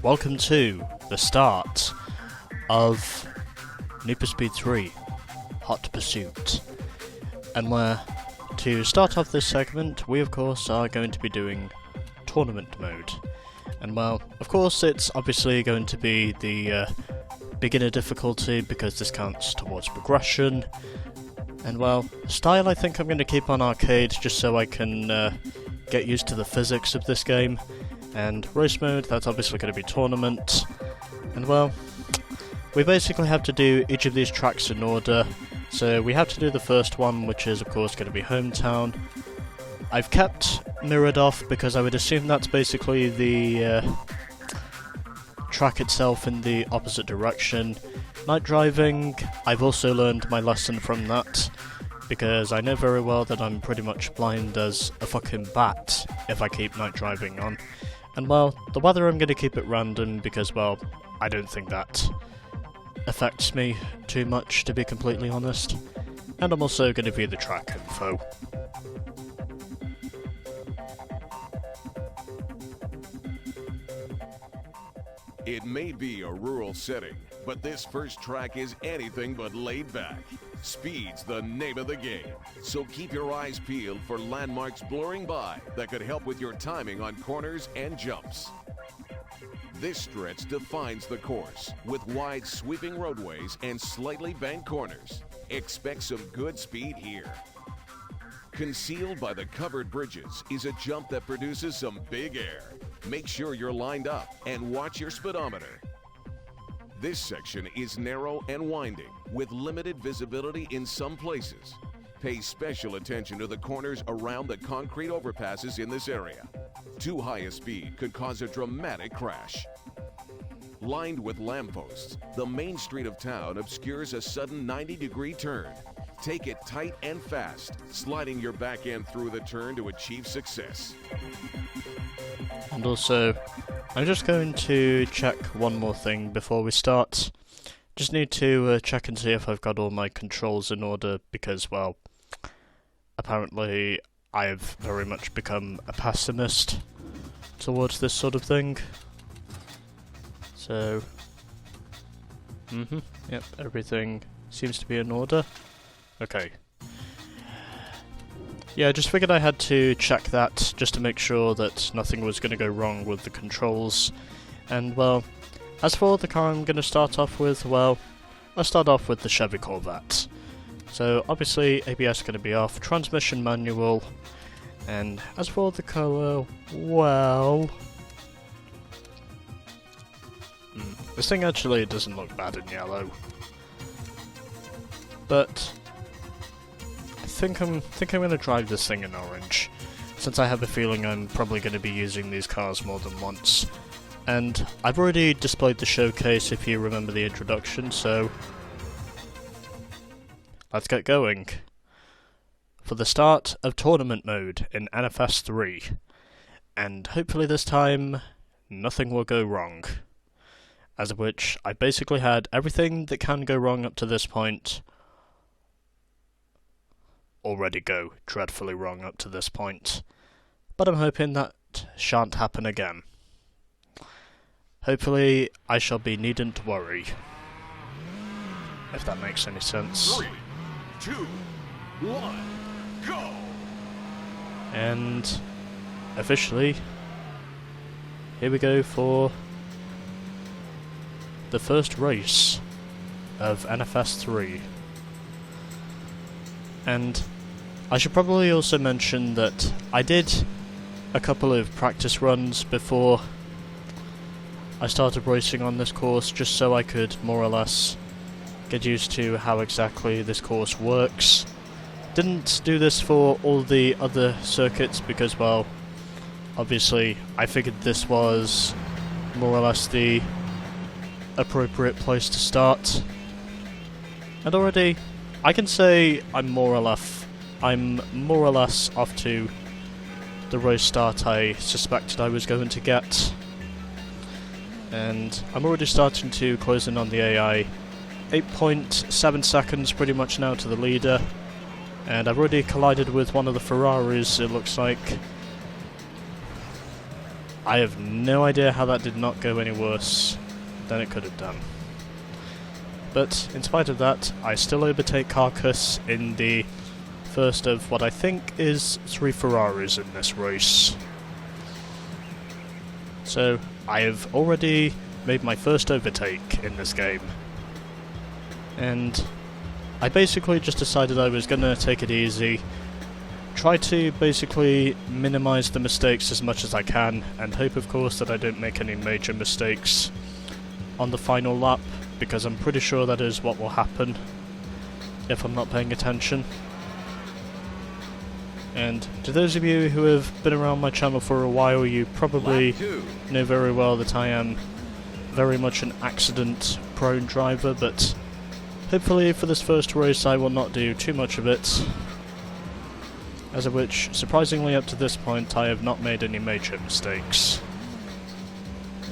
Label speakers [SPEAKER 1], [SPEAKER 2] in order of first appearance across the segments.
[SPEAKER 1] welcome to the start of Need for Speed 3 Hot Pursuit. And to start off this segment, we of course are going to be doing tournament mode. And well, of course it's obviously going to be the beginner difficulty because this counts towards progression. And well, style I think I'm going to keep on arcade just so I can get used to the physics of this game. And race mode, that's obviously going to be tournament. And well, we basically have to do each of these tracks in order. So we have to do the first one, which is of course going to be hometown. I've kept mirrored off because I would assume that's basically the track itself in the opposite direction. Night driving, I've also learned my lesson from that, because I know very well that I'm pretty much blind as a fucking bat if I keep night driving on. And well, the weather I'm going to keep it random because, well, I don't think that affects me too much, to be completely honest. And I'm also going to view the track info.
[SPEAKER 2] It may be a rural setting, but this first track is anything but laid back. Speed's the name of the game, so keep your eyes peeled for landmarks blurring by that could help with your timing on corners and jumps. This stretch defines the course, with wide sweeping roadways and slightly banked corners. Expect some good speed here. Concealed by the covered bridges is a jump that produces some big air. Make sure you're lined up and watch your speedometer. This section is narrow and winding, with limited visibility in some places. Pay special attention to the corners around the concrete overpasses in this area. Too high a speed could cause a dramatic crash. Lined with lampposts, the main street of town obscures a sudden 90-degree turn. Take it tight and fast, sliding your back end through the turn to achieve success.
[SPEAKER 1] And also, I'm just going to check one more thing before we start. Just need to check and see if I've got all my controls in order because, well, apparently I've very much become a pessimist towards this sort of thing. So, yep, everything seems to be in order. Okay. Yeah, I just figured I had to check that just to make sure that nothing was going to go wrong with the controls. And, well, as for the car I'm going to start off with, well, let's start off with the Chevy Corvette. So, obviously, ABS going to be off, transmission manual, and as for the colour, well... this thing actually doesn't look bad in yellow. But... I think I'm going to drive this thing in orange, since I have a feeling I'm probably going to be using these cars more than once. And I've already displayed the showcase if you remember the introduction, so let's get going. For the start of tournament mode in NFS 3, and hopefully this time nothing will go wrong. As of which, I basically had everything that can go wrong up to this point already go dreadfully wrong up to this point, but I'm hoping that shan't happen again. Hopefully I shall be needn't to worry, if that makes any sense.
[SPEAKER 2] 3, 2, 1, go!
[SPEAKER 1] And officially, here we go for the first race of NFS 3. And I should probably also mention that I did a couple of practice runs before I started racing on this course, just so I could more or less get used to how exactly this course works. Didn't do this for all the other circuits because, well, obviously I figured this was more or less the appropriate place to start. And already I can say I'm more or less off to the race start I suspected I was going to get. And I'm already starting to close in on the AI. 8.7 seconds pretty much now to the leader. And I've already collided with one of the Ferraris, it looks like. I have no idea how that did not go any worse than it could have done. But in spite of that, I still overtake Carcass in the first of what I think is 3 Ferraris in this race. So I have already made my first overtake in this game. And I basically just decided I was gonna take it easy, try to basically minimize the mistakes as much as I can, and hope of course that I don't make any major mistakes on the final lap, because I'm pretty sure that is what will happen if I'm not paying attention. And to those of you who have been around my channel for a while, you probably know very well that I am very much an accident-prone driver, but hopefully for this first race I will not do too much of it, as of which, surprisingly up to this point, I have not made any major mistakes.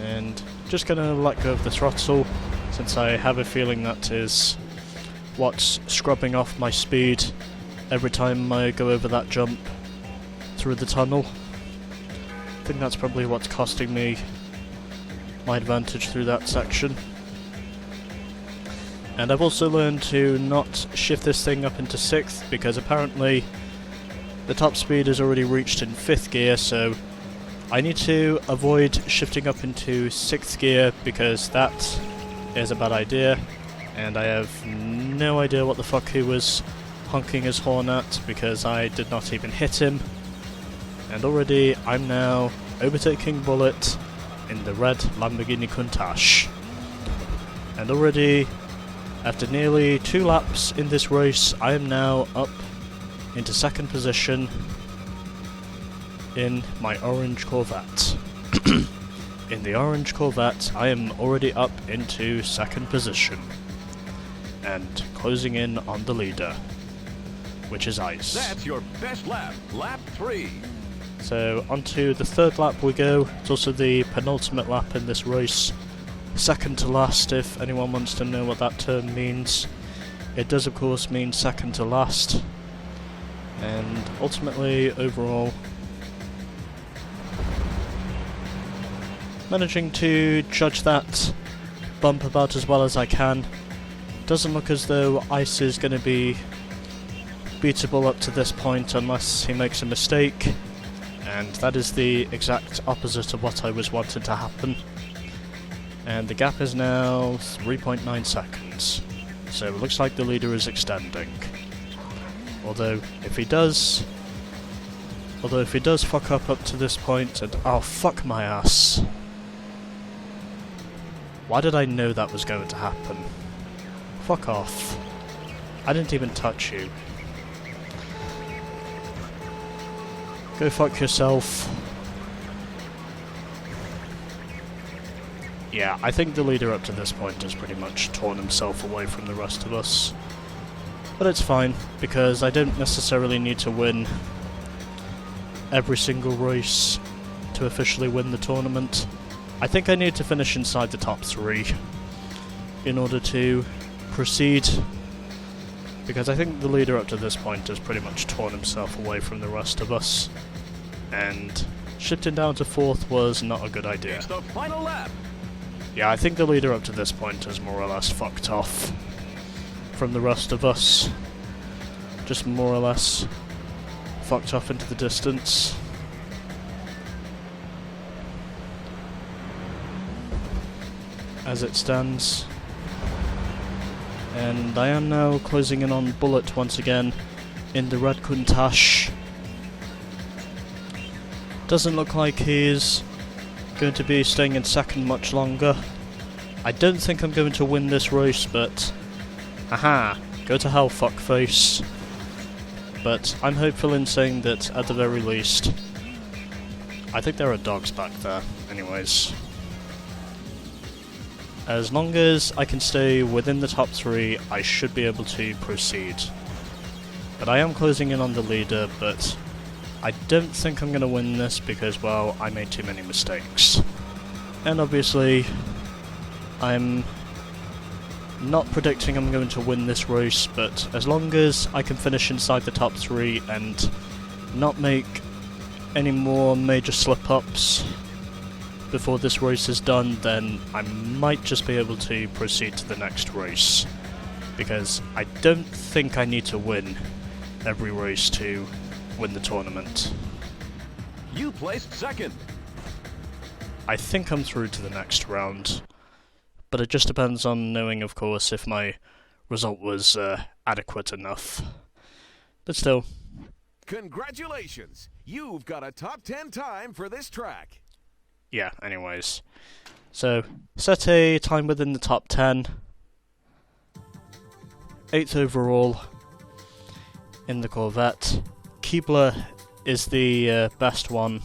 [SPEAKER 1] And just gonna let go of the throttle, since I have a feeling that is what's scrubbing off my speed every time I go over that jump through the tunnel. I think that's probably what's costing me my advantage through that section. And I've also learned to not shift this thing up into 6th, because apparently the top speed is already reached in 5th gear, so I need to avoid shifting up into 6th gear, because that is a bad idea, and I have no idea what the fuck he was honking his horn at, because I did not even hit him. And already I'm now overtaking Bullet in the red Lamborghini Countach. And already, after nearly 2 laps in this race, I am now up into 2nd position in my orange Corvette. In the orange Corvette, I am already up into 2nd position, and closing in on the leader, which is Ice.
[SPEAKER 3] That's your best lap, lap 3.
[SPEAKER 1] So onto the 3rd lap we go. It's also the penultimate lap in this race. Second to last, if anyone wants to know what that term means. It does of course mean second to last. And ultimately, overall, managing to judge that bump about as well as I can. Doesn't look as though Ice is going to be beatable up to this point unless he makes a mistake, and that is the exact opposite of what I was wanting to happen. And the gap is now 3.9 seconds, so it looks like the leader is extending. Although if he does fuck up to this point, and oh fuck my ass. Why did I know that was going to happen? Fuck off. I didn't even touch you. Go fuck yourself. Yeah, I think the leader up to this point has pretty much torn himself away from the rest of us. But it's fine, because I don't necessarily need to win every single race to officially win the tournament. I think I need to finish inside the top 3 in order to proceed, because I think the leader up to this point has pretty much torn himself away from the rest of us, and shifting down to 4th was not a good idea.
[SPEAKER 3] It's the final lap.
[SPEAKER 1] Yeah, I think the leader up to this point has more or less fucked off from the rest of us. Just more or less fucked off into the distance. As it stands. And I am now closing in on Bullet once again in the red Countach. Doesn't look like he's going to be staying in 2nd much longer. I don't think I'm going to win this race, but aha, go to hell, fuckface. But I'm hopeful in saying that at the very least, I think there are dogs back there, anyways. As long as I can stay within the top 3, I should be able to proceed. But I am closing in on the leader, but I don't think I'm going to win this because, well, I made too many mistakes. And obviously, I'm not predicting I'm going to win this race, but as long as I can finish inside the top 3 and not make any more major slip-ups, before this race is done, then I might just be able to proceed to the next race. Because I don't think I need to win every race to win the tournament.
[SPEAKER 3] You placed second.
[SPEAKER 1] I think I'm through to the next round, but it just depends on knowing, of course, if my result was adequate enough. But still.
[SPEAKER 2] Congratulations! You've got a top 10 time for this track.
[SPEAKER 1] Yeah, anyways. So, set a time within the top 10. 8th overall in the Corvette. Keebler is the best one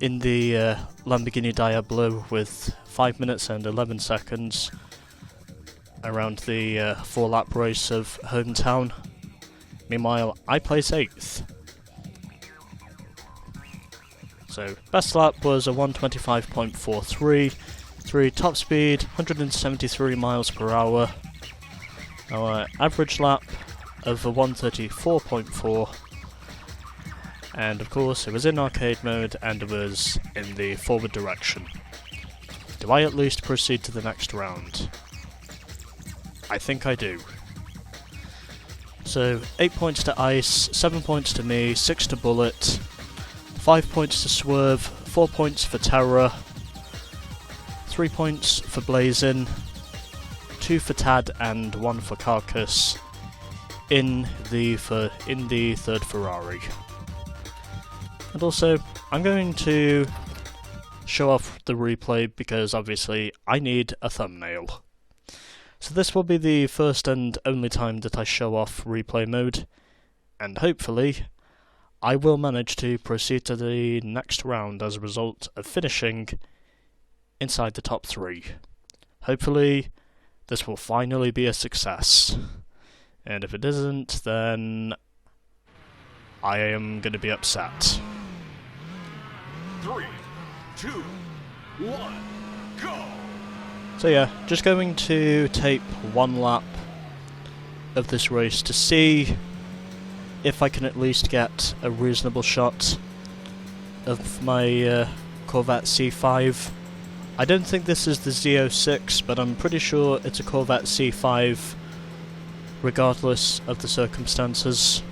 [SPEAKER 1] in the Lamborghini Diablo with 5 minutes and 11 seconds around the 4-lap race of Hometown. Meanwhile, I place 8th. So, best lap was a 125.43, top speed 173 miles per hour. Our average lap of a 134.4, and of course it was in arcade mode and it was in the forward direction. Do I at least proceed to the next round? I think I do. So 8 points to Ice, 7 points to me, 6 to Bullet, 5 points to Swerve, 4 points for Terror, 3 points for Blazin', 2 for Tad and 1 for Carcass in the third Ferrari. And also, I'm going to show off the replay because obviously I need a thumbnail. So this will be the first and only time that I show off replay mode, and hopefully I will manage to proceed to the next round as a result of finishing inside the top 3. Hopefully this will finally be a success, and if it isn't, then I am going to be upset.
[SPEAKER 2] 3, 2, 1, go!
[SPEAKER 1] So yeah, just going to tape 1 lap of this race to see if I can at least get a reasonable shot of my Corvette C5. I don't think this is the Z06, but I'm pretty sure it's a Corvette C5 regardless of the circumstances.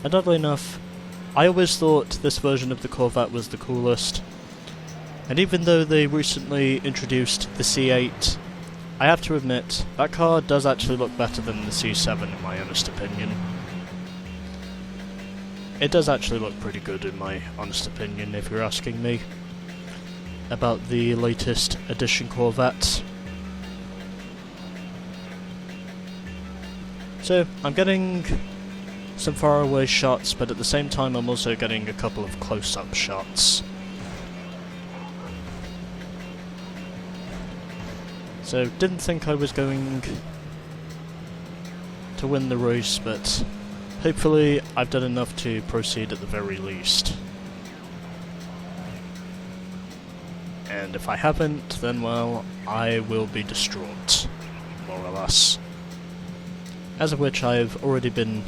[SPEAKER 1] And oddly enough, I always thought this version of the Corvette was the coolest. And even though they recently introduced the C8, I have to admit, that car does actually look better than the C7 in my honest opinion. It does actually look pretty good in my honest opinion, if you're asking me about the latest edition Corvette. So, I'm getting some faraway shots, but at the same time I'm also getting a couple of close-up shots. So, didn't think I was going to win the race, but hopefully I've done enough to proceed at the very least. And if I haven't, then well, I will be distraught, more or less. As of which I've already been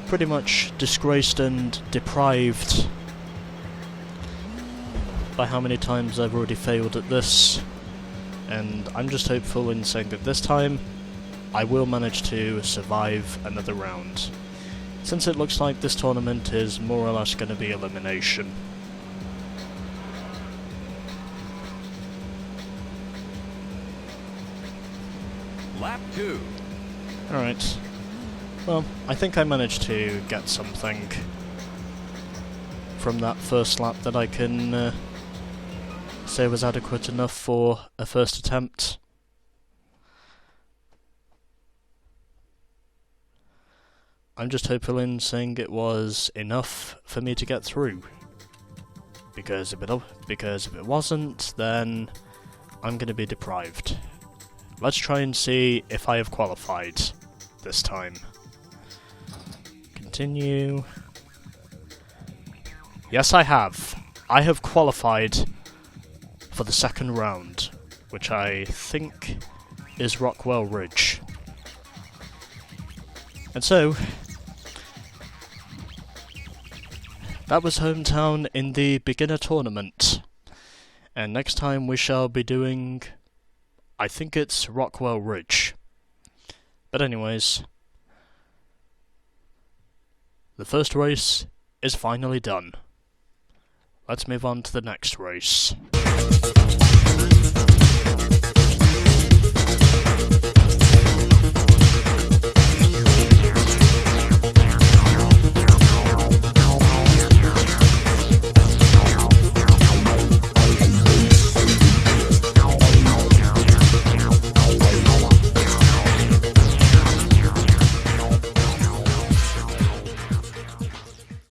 [SPEAKER 1] pretty much disgraced and deprived by how many times I've already failed at this. And I'm just hopeful in saying that this time I will manage to survive another round, since it looks like this tournament is more or less going to be elimination.
[SPEAKER 3] Lap 2.
[SPEAKER 1] Alright. Well, I think I managed to get something from that first lap that I can say was adequate enough for a first attempt. I'm just hopeful in saying it was enough for me to get through. Because if it wasn't, then I'm going to be deprived. Let's try and see if I have qualified this time. Continue. Yes, I have. I have qualified for the second round, which I think is Rockwell Ridge. And so, that was hometown in the beginner tournament. And next time we shall be doing, I think it's Rockwell Ridge. But anyways, the first race is finally done. Let's move on to the next race.